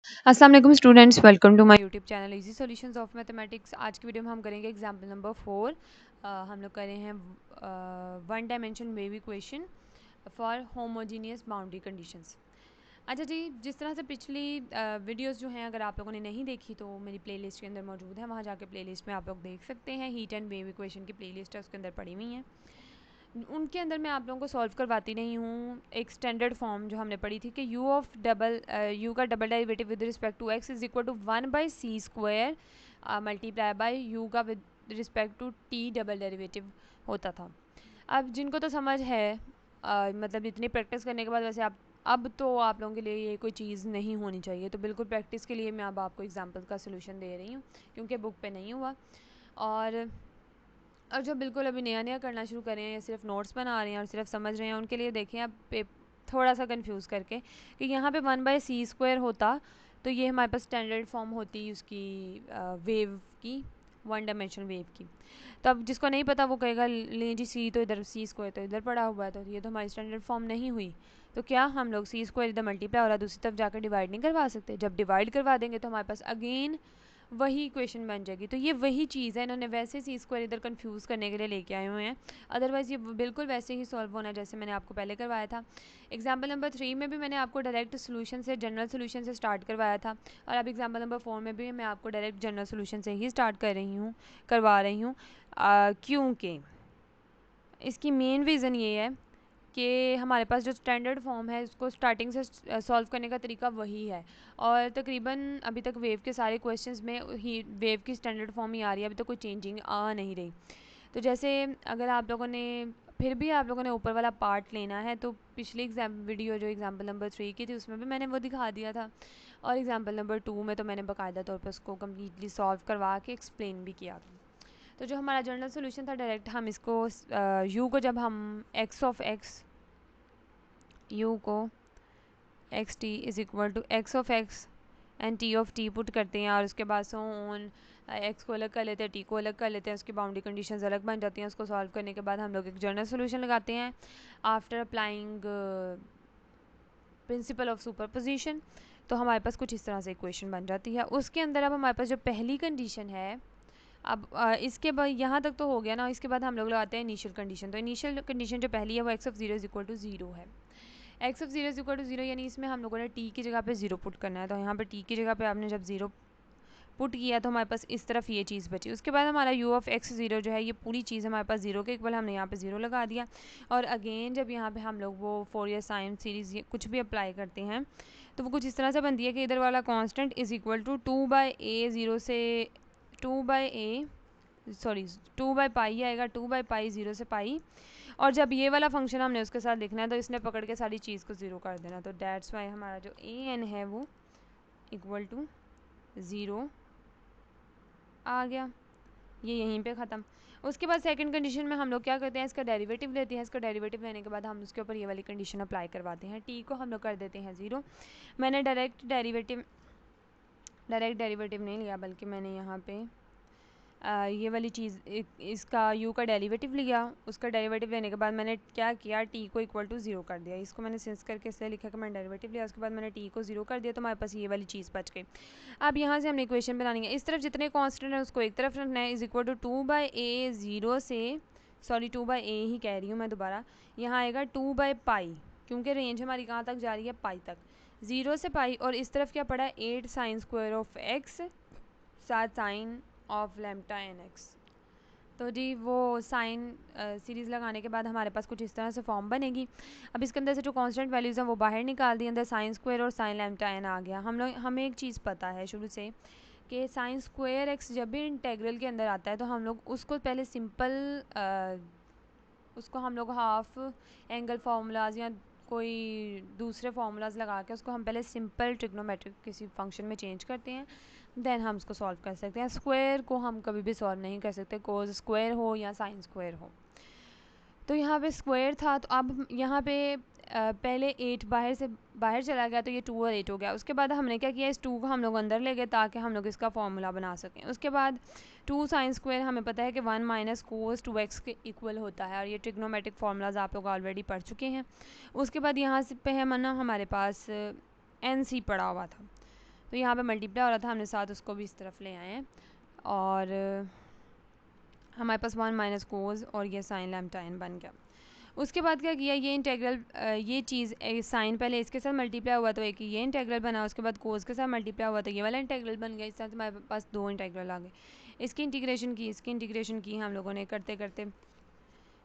अस्सलाम वालेकुम students, welcome to my YouTube channel easy solutions of mathematics. आज की वीडियो में हम करेंगे एग्जांपल नंबर 4। हम लोग कर रहे हैं one dimension wave equation for homogeneous boundary conditions. अच्छा जी, जिस तरह से पिछली वीडियोस जो हैं अगर आप लोगों ने नहीं देखी तो मेरी प्लेलिस्ट के अंदर मौजूद है, वहाँ जाके प्लेलिस्ट में आप लोग देख सकते हैं। हीट एंड वेव इक्वेशन की प्लेलिस्ट है, उसके अंदर पड़ी हुई हैं। उनके अंदर मैं आप लोगों को सॉल्व करवाती नहीं हूँ। एक स्टैंडर्ड फॉर्म जो हमने पढ़ी थी कि यू का double derivative with respect to x is equal to 1/c² multiply by u का with respect to t double derivative होता था। अब जिनको तो समझ है, मतलब इतनी प्रैक्टिस करने के बाद वैसे आप अब तो आप लोगों के लिए ये कोई चीज़ नहीं होनी चाहिए, तो बिल्कुल प्रैक्टिस के लिए मैं अब आपको एग्जाम्पल का सोल्यूशन दे रही हूँ क्योंकि बुक पे नहीं हुआ। और जो बिल्कुल अभी नया नया करना शुरू कर रहे हैं या सिर्फ नोट्स बना रहे हैं और सिर्फ समझ रहे हैं, उनके लिए देखें आप थोड़ा सा कंफ्यूज करके कि यहाँ पे 1/c² होता तो ये हमारे पास स्टैंडर्ड फॉर्म होती उसकी वेव की, वन डायमेंशनल वेव की। तो अब जिसको नहीं पता वो कहेगा ले जी सी तो इधर, c² तो इधर पड़ा हुआ है, तो ये तो हमारी स्टैंडर्ड फॉर्म नहीं हुई। तो क्या हम लोग c² इधर मल्टीप्लाई हो रहा है, दूसरी तरफ जाकर डिवाइड नहीं करवा सकते? जब डिवाइड करवा देंगे तो हमारे पास अगेन वही इक्वेशन बन जाएगी। तो ये वही चीज़ है, इन्होंने वैसे c² इधर कंफ्यूज करने के लिए लेके आए हुए हैं। अदरवाइज़ ये बिल्कुल वैसे ही सॉल्व होना है जैसे मैंने आपको पहले करवाया था। एग्जाम्पल नंबर 3 में भी मैंने आपको डायरेक्ट सोल्यूशन से, जनरल सोल्यूशन से स्टार्ट करवाया था, और अब एग्जाम्पल नंबर 4 में भी मैं आपको डायरेक्ट जनरल सोल्यूशन से ही स्टार्ट करवा रही हूँ, क्योंकि इसकी मेन रीज़न ये है कि हमारे पास जो स्टैंडर्ड फॉर्म है उसको स्टार्टिंग से सॉल्व करने का तरीका वही है, और तकरीबन अभी तक वेव के सारे क्वेश्चंस में ही वेव की स्टैंडर्ड फॉर्म ही आ रही है, अभी तो कोई चेंजिंग आ नहीं रही। तो जैसे अगर आप लोगों ने फिर भी आप लोगों ने ऊपर वाला पार्ट लेना है तो पिछली वीडियो जो एग्जाम्पल नंबर 3 की थी उसमें भी मैंने वो दिखा दिया था, और एग्जाम्पल नंबर 2 में तो मैंने बाकायदा तौर पर उसको कम्प्लीटली सॉल्व करवा के एक्सप्लेन भी किया था। तो जो हमारा जनरल सोल्यूशन था, डायरेक्ट हम इसको यू को जब हम एक्स ऑफ एक्स, यू को x t is equal to x of x and t of t put करते हैं, और उसके बाद सो ऑन एक्स को अलग कर लेते हैं, टी को अलग कर लेते हैं, उसकी बाउंड्री कंडीशंस अलग बन जाती हैं। उसको सॉल्व करने के बाद हम लोग एक जनरल सोल्यूशन लगाते हैं after applying principle of superposition. तो हमारे पास कुछ इस तरह से इक्वेशन बन जाती है। उसके अंदर अब हमारे पास जो पहली कंडीशन है, अब इसके बाद यहाँ तक तो हो गया ना, इसके बाद हम लोग लगाते हैं इनिशियल कंडीशन। तो इनिशियल कंडीशन जो पहली है वो x of zero is equal to zero है। X of zero is equal to zero यानी इसमें हम लोगों ने टी की जगह पे जीरो पुट करना है। तो यहाँ पे टी की जगह पे आपने जब जीरो पुट किया तो हमारे पास इस तरफ ये चीज़ बची। उसके बाद हमारा यू ऑफ एक्स जीरो जो है, ये पूरी चीज़ हमारे पास जीरो के इक्वल, हमने यहाँ पे जीरो लगा दिया। और अगेन जब यहाँ पे हम लोग वो फोरियर साइन सीरीज कुछ भी अप्लाई करते हैं तो वो कुछ इस तरह से बनती है कि इधर वाला constant is equal to 2/a zero से 2/a सॉरी 2/पाई आएगा, 2/पाई जीरो से पाई। और जब ये वाला फंक्शन हमने उसके साथ लिखना है तो इसने पकड़ के सारी चीज़ को ज़ीरो कर देना। तो डैट्स वाई हमारा जो ए एन है वो इक्वल टू ज़ीरो आ गया। ये यहीं पे ख़त्म। उसके बाद सेकंड कंडीशन में हम लोग क्या करते हैं, इसका डेरिवेटिव लेते हैं। इसका डेरिवेटिव लेने के बाद हम उसके ऊपर ये वाली कंडीशन अप्लाई करवाते हैं। टी को हम लोग कर देते हैं ज़ीरो। मैंने डायरेक्ट डेरिवेटिव नहीं लिया, बल्कि मैंने यहाँ पे ये वाली चीज़ इसका यू का डेरिवेटिव लिया। उसका डेरिवेटिव लेने के बाद मैंने क्या किया, टी को इक्वल टू ज़ीरो कर दिया। इसको मैंने सेंस करके इसलिए लिखा कि मैंने डेरिवेटिव लिया, उसके बाद मैंने टी को ज़ीरो कर दिया, तो हमारे पास ये वाली चीज़ बच गई। अब यहाँ से हमने इक्वेशन बनानी है। इस तरफ जितने कांस्टेंट है उसको एक तरफ रखना है, is equal to 2/a zero से, सॉरी 2/a ही कह रही हूँ मैं दोबारा, यहाँ आएगा 2/पाई, क्योंकि रेंज हमारी कहाँ तक जा रही है, पाई तक, ज़ीरो से पाई। और इस तरफ क्या पड़ा है, 8 साइन स्क्वायर ऑफ एक्स साथ साइन ऑफ लेम्टा एन एक्स। तो जी वो साइन सीरीज़ लगाने के बाद हमारे पास कुछ इस तरह से फॉर्म बनेगी। अब इसके अंदर से जो कांस्टेंट वैल्यूज़ हैं वो बाहर निकाल दी, अंदर साइन स्क्वायर और साइन लेम्टा एन आ गया। हमें एक चीज़ पता है शुरू से कि साइन स्क्वायर एक्स जब भी इंटेग्रल के अंदर आता है तो हम लोग उसको पहले सिंपल उसको हम लोग हाफ एंगल फार्मूलाज या कोई दूसरे फार्मूलाज लगा के उसको हम पहले सिंपल ट्रिग्नोमेट्रिक किसी फंक्शन में चेंज करते हैं, देन हम उसको सॉल्व कर सकते हैं। स्क्वायर को हम कभी भी सॉल्व नहीं कर सकते, कोस स्क्वायर हो या साइन स्क्वायर हो। तो यहाँ पे स्क्वायर था, तो अब यहाँ पे पहले 8 बाहर चला गया, तो ये 2 और 8 हो गया। उसके बाद हमने क्या किया, इस 2 को हम लोग अंदर ले गए ताकि हम लोग इसका फॉर्मूला बना सकें। उसके बाद 2 साइन स्क्वायर हमें पता है कि 1 माइनस कोस 2x के इक्वल होता है, और ये ट्रिग्नोमेट्रिक फार्मूलाज आप लोग ऑलरेडी पढ़ चुके हैं। उसके बाद यहाँ से पे है मना हमारे पास एन सी पड़ा हुआ था, तो यहाँ पे मल्टीप्लाई हो रहा था, हमने साथ उसको भी इस तरफ ले आए हैं और हमारे पास 1 माइनस कोज और ये साइन लैम्डा n बन गया। उसके बाद क्या किया, ये इंटेग्रल ये चीज़ साइन पहले इसके साथ मल्टीप्लाई हुआ तो एक ये इंटेग्रल बना, उसके बाद कोस के साथ मल्टीप्लाई हुआ तो ये वाला इंटेग्रल बन गया। इस तरह से हमारे पास 2 इंटेग्रल आ गए। इसकी इंटीग्रेशन की हम लोगों ने करते करते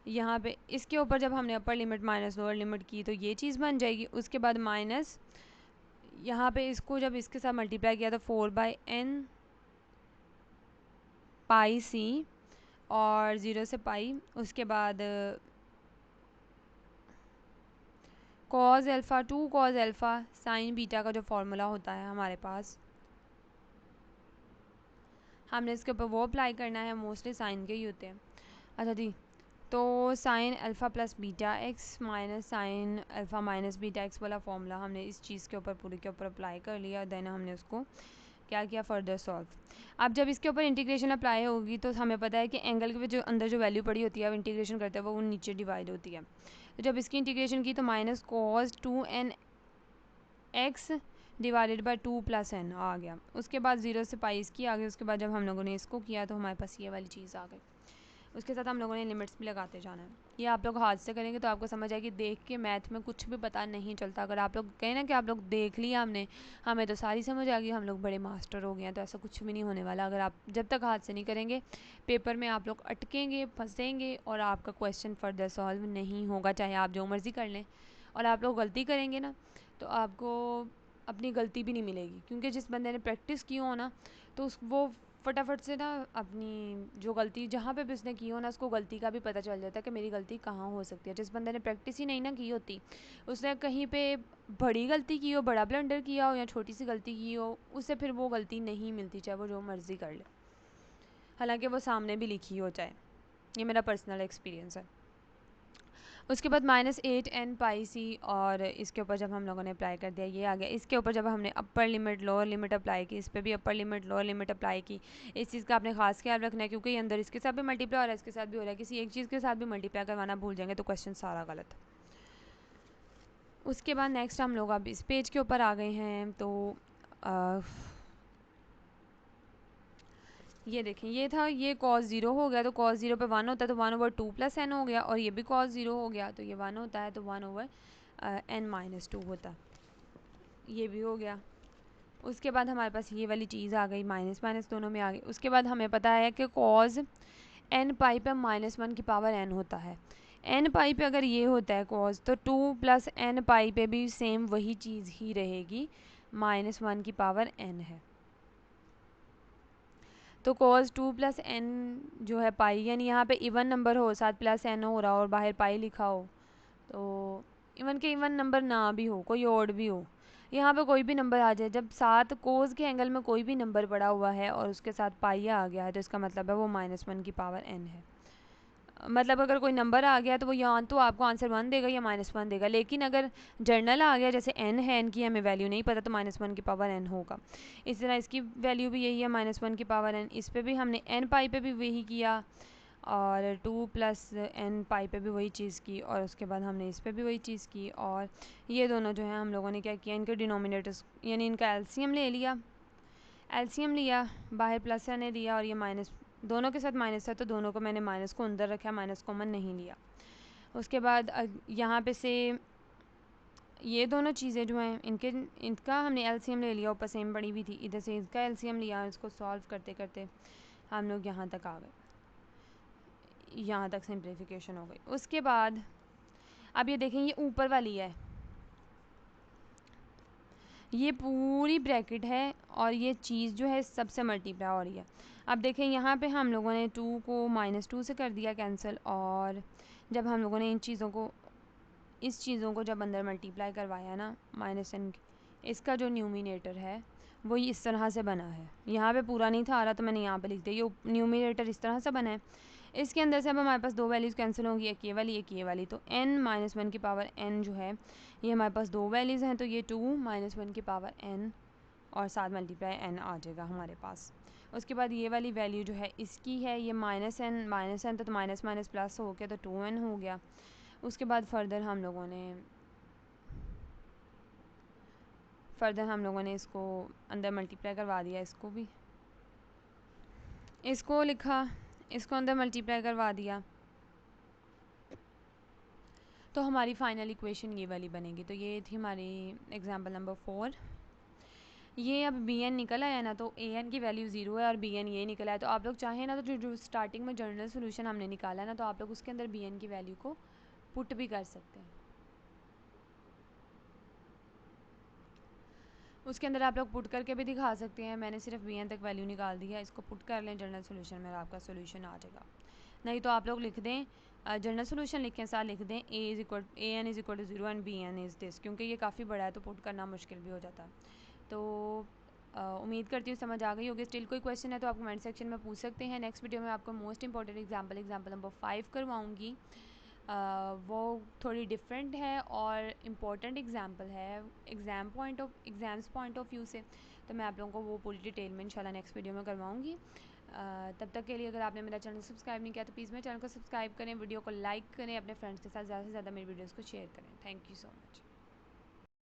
यहाँ पे इसके ऊपर जब हमने upper limit minus lower limit की तो ये चीज़ बन जाएगी। उसके बाद माइनस यहाँ पे इसको जब इसके साथ मल्टीप्लाई किया तो 4/n पाई सी और 0 से पाई, उसके बाद cause alpha 2 cause alpha sign beta का जो फॉर्मूला होता है हमारे पास, हमने इसके ऊपर वो अप्लाई करना है। मोस्टली साइन के ही होते हैं। अच्छा जी, तो sine alpha plus beta x minus sine alpha minus beta x वाला फॉर्मूला हमने इस चीज़ के ऊपर पूरे के ऊपर अप्लाई कर लिया। देन हमने उसको क्या किया, फर्दर सॉल्व। अब जब इसके ऊपर इंटीग्रेशन अप्लाई होगी तो हमें पता है कि एंगल के जो अंदर जो वैल्यू पड़ी होती है अब इंटीग्रेशन करते हैं वो नीचे डिवाइड होती है। तो जब इसकी इंटीग्रेशन की तो minus cos 2n x divided by 2 plus n आ गया। उसके बाद 0 से पाई इसकी आ गई। उसके बाद जब हम लोगों ने इसको किया तो हमारे पास ये वाली चीज़ आ गई। उसके साथ हम लोगों ने लिमिट्स भी लगाते जाना है। ये आप लोग हाथ से करेंगे तो आपको समझ आएगी, देख के मैथ में कुछ भी पता नहीं चलता। अगर आप लोग कहें ना कि आप लोग देख लिया हमने, हमें तो सारी समझ आ गई, हम लोग बड़े मास्टर हो गए हैं, तो ऐसा कुछ भी नहीं होने वाला। अगर आप जब तक हाथ से नहीं करेंगे पेपर में आप लोग अटकेंगे, फंसेंगे और आपका क्वेश्चन फर्दर सॉल्व नहीं होगा, चाहे आप जो मर्ज़ी कर लें। और आप लोग गलती करेंगे ना तो आपको अपनी गलती भी नहीं मिलेगी, क्योंकि जिस बंदे ने प्रैक्टिस की हो ना तो वो फटाफट से ना अपनी जो गलती जहाँ पे भी उसने की हो ना उसको गलती का भी पता चल जाता है कि मेरी गलती कहाँ हो सकती है। जिस बंदे ने प्रैक्टिस ही नहीं ना की होती, उसने कहीं पे बड़ी गलती की हो, बड़ा ब्लंडर किया हो या छोटी सी गलती की हो, उससे फिर वो गलती नहीं मिलती, चाहे वो जो मर्ज़ी कर ले, हालांकि वो सामने भी लिखी हो जाए। ये मेरा पर्सनल एक्सपीरियंस है। उसके बाद -8n पाई सी और इसके ऊपर जब हम लोगों ने अप्लाई कर दिया ये आ गया। इसके ऊपर जब हमने upper limit lower limit apply की, इस पर भी upper limit lower limit apply की। इस चीज़ का आपने खास ख्याल रखना है, क्योंकि ये अंदर इसके साथ भी मल्टीप्लाई हो रहा है, इसके साथ भी हो रहा है। किसी एक चीज़ के साथ भी मल्टीप्लाई करवाना भूल जाएंगे तो क्वेश्चन सारा गलत। उसके बाद नेक्स्ट हम लोग अब इस पेज के ऊपर आ गए हैं। तो ये देखें, ये था, ये cos 0 हो गया तो cos 0 पे 1 होता है तो 1/2 प्लस n हो गया, और ये भी cos 0 हो गया तो ये 1 होता है तो 1/n-2 होता है, ये भी हो गया। उसके बाद हमारे पास ये वाली चीज़ आ गई, माइनस माइनस दोनों में आ गई। उसके बाद हमें पता है कि cos n पाई पे -1 की पावर n होता है। n पाई पे अगर ये होता है cos, तो 2 प्लस n पाई पे भी सेम वही चीज़ ही रहेगी, -1 की पावर n है। तो cos 2 प्लस n जो है पाई, यानी यहाँ पे इवन नंबर हो, साथ प्लस n हो रहा हो और बाहर पाई लिखा हो, तो इवन के इवन नंबर ना भी हो, कोई और भी हो, यहाँ पे कोई भी नंबर आ जाए, जब साथ कोस के एंगल में कोई भी नंबर पड़ा हुआ है और उसके साथ पाई आ गया है तो इसका मतलब है वो -1 की पावर n है। मतलब अगर कोई नंबर आ गया तो वो यहाँ तो आपको आंसर 1 देगा या -1 देगा, लेकिन अगर जर्नल आ गया जैसे n है, n की हमें वैल्यू नहीं पता तो -1 की पावर n होगा। इस तरह इसकी वैल्यू भी यही है, -1 की पावर n। इस पर भी हमने n पाई पे भी वही किया और 2 प्लस n पाई पे भी वही चीज़ की, और उसके बाद हमने इस पर भी वही चीज़ की। और ये दोनों जो है हम लोगों ने क्या किया, इनके डिनोमिनेटर्स यानी इनका एलसीएम ले लिया, बाहर प्लस ने दिया और ये माइनस, दोनों के साथ माइनस था तो दोनों को मैंने माइनस को अंदर रखा, माइनस कॉमन नहीं लिया। उसके बाद यहाँ पे से ये दोनों चीज़ें जो हैं इनका हमने एलसीएम ले लिया, ऊपर सेम पड़ी हुई थी, इधर से इसका एलसीएम लिया, इसको सॉल्व करते करते हम लोग यहाँ तक आ गए, यहाँ तक सिंप्लीफिकेशन हो गई। उसके बाद अब ये देखें, ये ऊपर वाली है, ये पूरी ब्रैकेट है और ये चीज़ जो है सबसे मल्टीप्लाई हो रही है। अब देखें यहाँ पे हम लोगों ने 2 को -2 से कर दिया कैंसिल, और जब हम लोगों ने इन चीज़ों को जब अंदर मल्टीप्लाई करवाया ना -n, इसका जो न्यूमिनेटर है वो इस तरह से बना है। यहाँ पे पूरा नहीं था आ रहा तो मैंने यहाँ पे लिख दिया, ये न्यूमिनेटर इस तरह से बना है। इसके अंदर से अब हमारे पास 2 वैल्यूज़ कैंसिल होंगी, एक ये वाली एक ये वाली, तो n-1 की पावर n जो है ये हमारे पास 2 वैल्यूज़ हैं, तो ये 2 -1 की पावर n और साथ मल्टीप्लाई n आ जाएगा हमारे पास। उसके बाद ये वाली वैल्यू जो है इसकी है, ये -n तो माइनस माइनस प्लस हो गया तो 2n हो गया। उसके बाद फर्दर हम लोगों ने फर्दर हम लोगों ने इसको अंदर मल्टीप्लाई करवा दिया, इसको लिखा, इसको अंदर मल्टीप्लाई करवा दिया, तो हमारी फाइनल इक्वेशन ये वाली बनेगी। तो ये थी हमारी एग्जांपल नंबर 4। ये अब बी एन निकल आया ना, तो ए एन की वैल्यू 0 है और बी एन ये निकला है। तो आप लोग चाहें ना तो जो स्टार्टिंग में जनरल सोल्यूशन हमने निकाला है ना, तो आप लोग उसके अंदर बी एन की वैल्यू को पुट भी कर सकते हैं। उसके अंदर आप लोग पुट करके भी दिखा सकते हैं। मैंने सिर्फ बी एन तक वैल्यू निकाल दी है, इसको पुट कर लें जनरल सोल्यूशन में और आपका सोल्यूशन आ जाएगा। नहीं तो आप लोग लिख दें, जनरल सोल्यूशन लिख के साथ लिख दें A N is equal to 0 and B N is this, क्योंकि ये काफ़ी बड़ा है तो पुट करना मुश्किल भी हो जाता है। तो उम्मीद करती हूँ समझ आ गई होगी। स्टिल कोई क्वेश्चन है तो आप कमेंट सेक्शन में पूछ सकते हैं। नेक्स्ट वीडियो में आपको मोस्ट इंपॉर्टेंट एग्जांपल नंबर 5 करवाऊँगी। वो थोड़ी डिफरेंट है और इम्पॉर्टेंट एग्जांपल है एग्ज़ाम्स पॉइंट ऑफ व्यू से, तो मैं आप लोगों को वो पूरी डिटेल में इंशाल्लाह नेक्स्ट वीडियो में करवाऊँगी। तब तक के लिए अगर आपने मेरा चैनल सब्सक्राइब नहीं किया तो प्लीज़ मेरे चैनल को सब्सक्राइब करें, वीडियो को लाइक करें, अपने फ्रेंड्स के साथ ज़्यादा से ज़्यादा मेरी वीडियोज़ को शेयर करें। Thank you so much.